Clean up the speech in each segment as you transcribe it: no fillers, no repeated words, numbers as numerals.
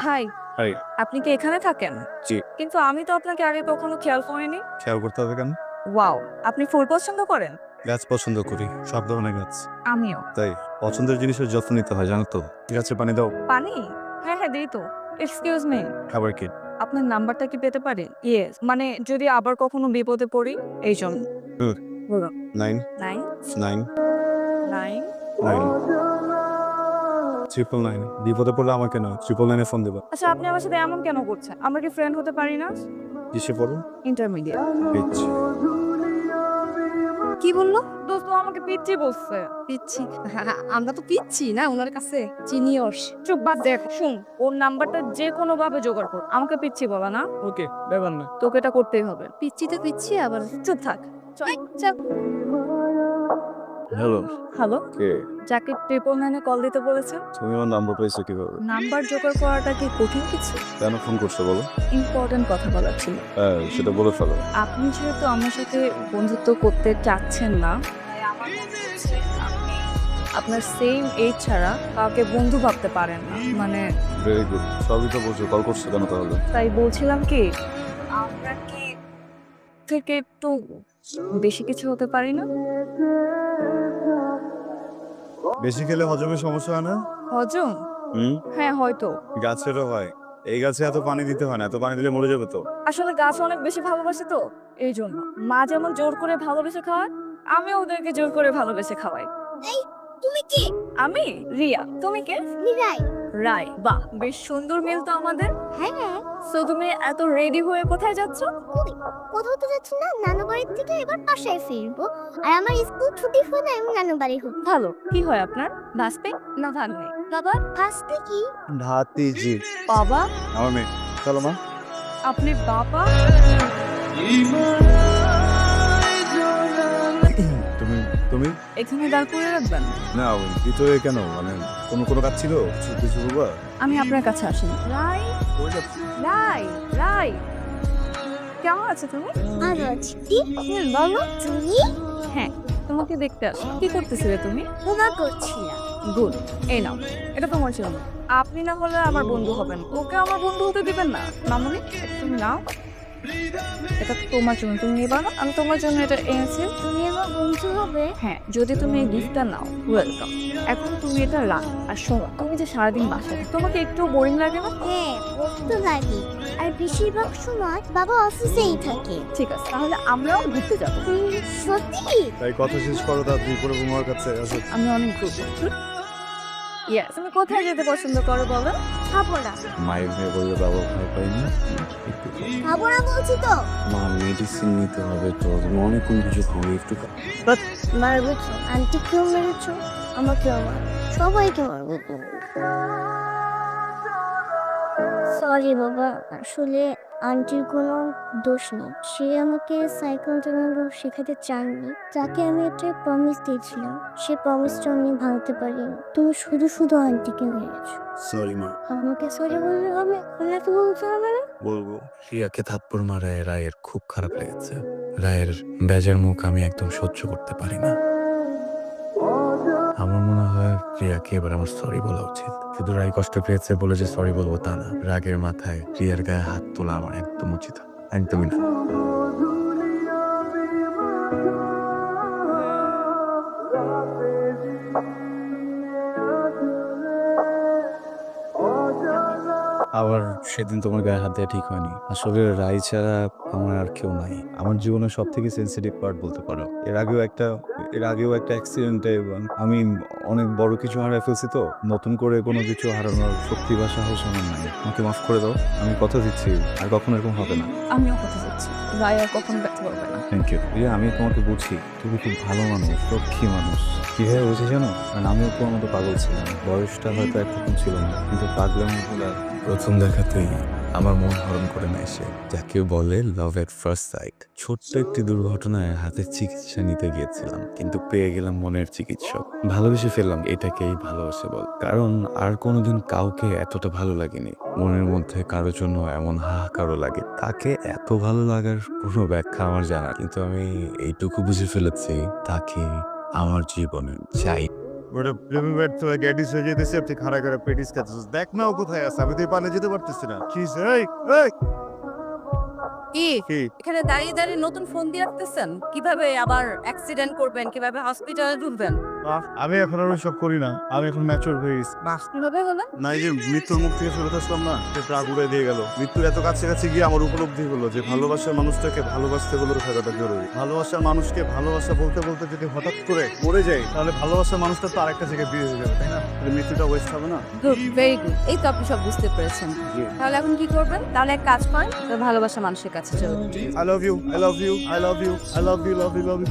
High, high. আপনি কি এখানে থাকেন? জি। কিন্তু আমি তো আপনাকে আগে কখনো খেয়াল করিনি। খেয়াল করতে হবে কেন? ওয়াও, আপনি ফুল পছন্দ করেন? গাছ পছন্দ করি, সব ধরনের গাছ। আমিও। তাই পছন্দের জিনিসের যত্ন নিতে হয়, জানো তো? গাছে পানি দাও। পানি? হ্যাঁ হ্যাঁ, দিই তো। এক্সকিউজ মি, খাবার কি? আপনার নাম্বারটা কি পেতে পারি? ইয়েস, মানে যদি আবার কখনো বিপদে পড়ি এই জন্য। হুম। বলুন। 9 নাইন 9 নাইন 9 999 বিপদে পড়লে আমাকে না 999 ফোন দেবা। আচ্ছা, আপনি আমার সাথে এমন কেন করছেন? আমরা কি ফ্রেন্ড হতে পারি না? কিসে পড়ো? ইন্টারমিডিয়েট। পিচ। কি বললো? দোস্ত ও আমাকে পিচ্ছি বলছে। পিচ্ছি? আমরা তো পিচ্ছি না ওনার কাছে, চিনিয়র্স। চুপ, বাদ দেখ। শুন, ওর নাম্বারটা যে কোনো ভাবে জোগাড় কর, আমাকে পিচ্ছি বলা না। ওকে, ব্যাপার না। তোকে এটা করতেই হবে। পিচ্ছি তো পিচ্ছি আবার। চুপ থাক। এই, চল। হ্যালো। হ্যালো, কে? যাকে ট্রিপল নাইনে কল দিতে বলেছেন। তুমি আমার নাম্বার পাইছো কিভাবে? নাম্বার জোগাড় করাটা কি কঠিন কিছু? কেন ফোন করছো বলো? ইম্পর্টেন্ট কথা বলার ছিল। হ্যাঁ, সেটা বলে ফেলো। আপনি যেহেতু আমার সাথে বন্ধুত্ব করতে চাচ্ছেন না, তাই আমার মনে হচ্ছে আপনি আপনার সেম এজ ছাড়া কাউকে বন্ধু ভাবতে পারেন না। মানে ভেরি গুড, সবই তো বলছো, কল করছো কেন তাহলে? তাই বলছিলাম কি, আমরা কি থেকে একটু বেশি কিছু হতে পারি না? বেশি খেলে হজমের সমস্যা হয় না? হজম? হুম। হ্যাঁ হয়তো। গাছেরও হয়। এই গাছে এত পানি দিতে হয় না, এত পানি দিলে মরে যাবে তো। আসলে গাছ অনেক বেশি ভালোবাসে তো, এই জন্য। মা যেমন জোর করে ভালোবেসে খাওয়ায়, আমি ওদেরকে জোর করে ভালোবেসে খাওয়াই। এই, তুমি কি? আমি রিয়া, তুমি কে? মিরাই। রাই। বাহ, বেশ সুন্দর মিল তো আমাদের। হ্যাঁ। সো তুমি এত রেডি হয়ে কোথায় যাচ্ছ? কই? কোথাও তো যাচ্ছি না, নানু বাড়ির থেকে এবার বাসায় ফিরবো। আর আমার স্কুল ছুটি হলে আমি নানু বাড়ি হব। ভালো। কি হয় আপনার? ভাসতে না ভাগ্নে? বাবা ফার্স্টে কি? ভাতিজি। বাবা? আমার মেয়ে। চলো মা। আপনি বাবা? তুমি তুমি এখানে দাঁড় করে রাখবেন? না, ভিতরে কেন? মানে কোনো কাজ ছিল? কিছু বলবা? আমি আপনার কাছে আসিনি। রাই, কই যাচ্ছি? রাই, রাই, কেমন আছো তুমি? ভালো আছি। কি? বলো। তুমি? হ্যাঁ, তোমাকে দেখতে আসলাম। কি করতেছিলে তুমি? ঘুমা করছিলাম। গুড। এই নাও, এটা তোমার জন্য। আপনি না হলে আমার বন্ধু হবেন, ওকে আমার বন্ধু হতে দিবেন না। মামুনি, তুমি নাও, এটা তোমার জন্য। তুমি নিবা না? আমি তোমার জন্য এটা এনেছি। তুমি আমার বন্ধু হবে? হ্যাঁ, যদি তুমি এই গিফটটা নাও, ওয়েলকাম। এখন তুমি এটা রাখ। আর শোনো, তুমি যে সারাদিন বাসায় থাকো, তোমাকে একটু বোরিং লাগে না? হ্যাঁ, বলতে লাগে। আর বেশিরভাগ সময় বাবা অফিসেই থাকে। ঠিক আছে, তাহলে আমরাও ঘুরতে যাবো। সত্যি? তাই কথা শেষ করো, তাড়াতাড়ি করে তোমার কাছে আসো। আমি অনেক ঘুরবো। ইয়েস, তুমি কোথায় যেতে পছন্দ করো বলো? খাবো না। মায়ের মেয়ে বললে বাবা ভয় পাই না। খাবো না বলছি তো। মা, মেডিসিন নিতে হবে তো, তুমি অনেকক্ষণ কিছু খাও, একটু মারবেছো, আন্টিকেও মেরেছো, আমাকেও মার, সবাইকে মারবো। সরি বাবা, আসলে আন্টির কোনো দোষ নেই। সে আমাকে সাইকেল চালানো শেখাতে চাননি। তাকে আমি একটা প্রমিস দিয়েছিলাম, সে প্রমিসটা আমি ভাঙতে পারিনি। তুমি শুধু শুধু আন্টিকে মেরেছো। সরি মা। আমাকে সরি বললে হবে, ওনাকে বলতে হবে না? বলবো। রিয়াকে থাপ্পড় মারায় রায়ের খুব খারাপ লেগেছে। রায়ের বেজার মুখ আমি একদম সহ্য করতে পারি না। আমার মনে হয় রিয়াকে এবার আমার সরি বলা উচিত। শুধু রায় কষ্ট পেয়েছে বলে যে সরি বলবো তা না। রাগের মাথায় রিয়ার গায়ে হাত তোলা আমার একদম উচিত, একদমই না। আবার সেদিন তোমার গায়ে হাত দেওয়া ঠিক হয়নি। আসলে রাই ছাড়া আমার আর কেউ নাই। আমার জীবনের সব থেকে সেন্সিটিভ পার্ট বলতে পারো। এর আগেও একটা অ্যাক্সিডেন্টে আমি অনেক বড় কিছু হারিয়ে ফেলছি তো। নতুন করে কোনো কিছু হারানোর শক্তি বা সাহস আমার নাই। আমাকে মাফ করে দাও। আমি কথা দিচ্ছি আর কখনো এরকম হবে না। আমিও কথা দিচ্ছি, রায় আর কখনো ব্যর্থ করবে না। থ্যাংক ইউ রিয়া, আমি তোমাকে বুঝি। তুমি খুব ভালো মানুষ, লক্ষ্মী মানুষ। কিভাবে বুঝি জানো? কারণ আমিও তোমার মতো পাগল ছিলাম। বয়সটা হয়তো একরকম ছিল না, কিন্তু পাগলামি গুলা প্রথম দেখাতেই আমার মন হরণ করে নেয় সে। যাকে বলে লাভ এট ফার্স্ট সাইট। ছোট্ট একটি দুর্ঘটনায় হাতের চিকিৎসা নিতে গিয়েছিলাম, কিন্তু পেয়ে গেলাম মনের চিকিৎসক। ভালোবেসে ফেললাম, এটাকেই ভালোবাসে বল। কারণ আর কোনোদিন কাউকে এতটা ভালো লাগেনি। মনের মধ্যে কারোর জন্য এমন হাহাকারও লাগে। তাকে এত ভালো লাগার কোনো ব্যাখ্যা আমার জানা, কিন্তু আমি এইটুকু বুঝে ফেলেছি, তাকে আমার জীবনে চাই। ওটা প্রেমে ব্যর্থ হয়ে গ্যাটিস হয়ে যেতেছে, আপনি খাড়া করে পেটিস খাচ্ছিস। দেখ না ও কোথায় আছে, আমি তো এই পানে যেতে পারতেছি না। কি হইছে? এই এই কি এখানে দাঁড়িয়ে দাঁড়িয়ে নতুন ফোন দিয়ে রাখতেছেন? কিভাবে আবার অ্যাক্সিডেন্ট করবেন, কিভাবে হসপিটালে ঢুকবেন? আমি এখন আর সব করি না, আমি এখন ম্যাচিওর হয়ে গেছি। কিভাবে হলো? না, এই যে মৃত্যুর মুখ থেকে ফেরত আসলাম না, সে ট্রাক উড়ে দিয়ে গেল। মৃত্যুর এত কাছে কাছে গিয়ে আমার উপলব্ধি হলো যে ভালোবাসার মানুষটাকে ভালোবাসতে হলো থাকাটা জরুরি। ভালোবাসার মানুষকে ভালোবাসা বলতে বলতে যদি হঠাৎ করে মরে যাই, তাহলে ভালোবাসার মানুষটা তো আরেকটা জায়গায় বিয়ে হয়ে যাবে, তাই না? তাহলে মৃত্যুটা ওয়েস্ট হবে না? Good, very good. এই তো আপনি সব বুঝতে পেরেছেন। জি। তাহলে এখন কি করবেন? তাহলে এক কাজ করেন, তো ভালোবাসা মানুষের কাছে চলুন। I love you, I love you, I love you, I love you, love you, love you.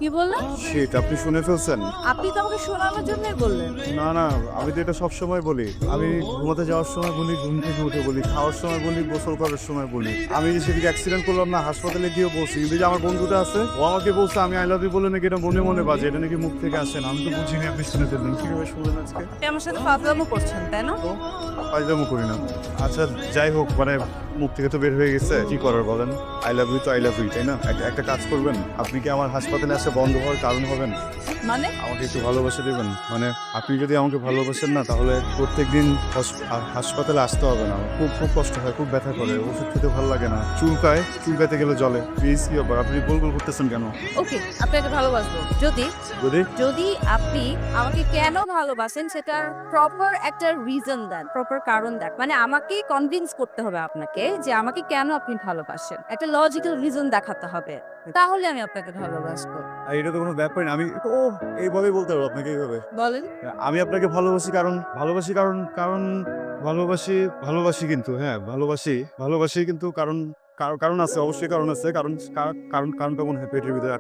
কি বললেন? Shit, আপনি শুনে ফেলছেন? আপনি তো আমাকে শোনানোর জন্যই বললেন। না না, আমি তো এটা সব সময় বলি। আমি ঘুমাতে যাওয়ার সময় বলি, ঘুম থেকে উঠে বলি, খাওয়ার সময় বলি, গোসল করার সময় বলি। আমি যে সেদিকে অ্যাক্সিডেন্ট করলাম না, হাসপাতালে গিয়ে বলছি, কিন্তু যে আমার বন্ধুটা আছে ও আমাকে বলছে আমি আই লাভ ইউ বলে নাকি এটা মনে মনে বাজে, এটা নাকি মুখ থেকে আসে না। আমি তো বুঝিনি, আপনি শুনে ফেললেন। কিভাবে শুনলেন আজকে? আপনি আমার সাথে ফাজলামো করছেন, তাই না? তো ফাইজলামো করি না। আচ্ছা যাই হোক, মানে মুখ থেকে তো বের হয়ে গেছে, কি করার বলেন? আই লাভ ইউ তো আই লাভ ইউ, তাই না? একটা কাজ করবেন, আপনি কি আমার হাসপাতালে আসে বন্ধ হওয়ার কারণ হবেন? মানে আমাকে একটু ভালোবাসা দেবেন। মানে আপনি যদি আমাকে ভালোবাসেন না, তাহলে প্রত্যেকদিন হাসপাতালে আসতে হবে না। আমার খুব খুব কষ্ট হয়, খুব ব্যথা করে, ওষুধ খেতে ভালো লাগে না, চুলকাইতে গেলে জলে। প্লিজ, কি ব্যাপার, আপনি গোল গোল করতেছেন কেন? ওকে, আপনাকে ভালোবাসবো যদি যদি যদি আপনি আমাকে কেন ভালোবাসেন সেটার প্রপার একটা রিজন দেন, প্রপার কারণ দেন। মানে আমাকে কনভিন্স করতে হবে আপনাকে যে আমাকে কেন আপনি ভালোবাসেন, একটা লজিক্যাল রিজন দেখাতে হবে, তাহলে আমি আপনাকে ভালোবাসবো। আর এটা তো কোনো ব্যাপার না। আমি এইভাবেই বলতে পারবো আপনাকে, এইভাবে বলেন। আমি আপনাকে ভালোবাসি কারণ ভালোবাসি কিন্তু, হ্যাঁ ভালোবাসি কিন্তু কারণ কারণ আছে, অবশ্যই কারণ আছে। কারণটা মনে হয় পেটের ভিতরে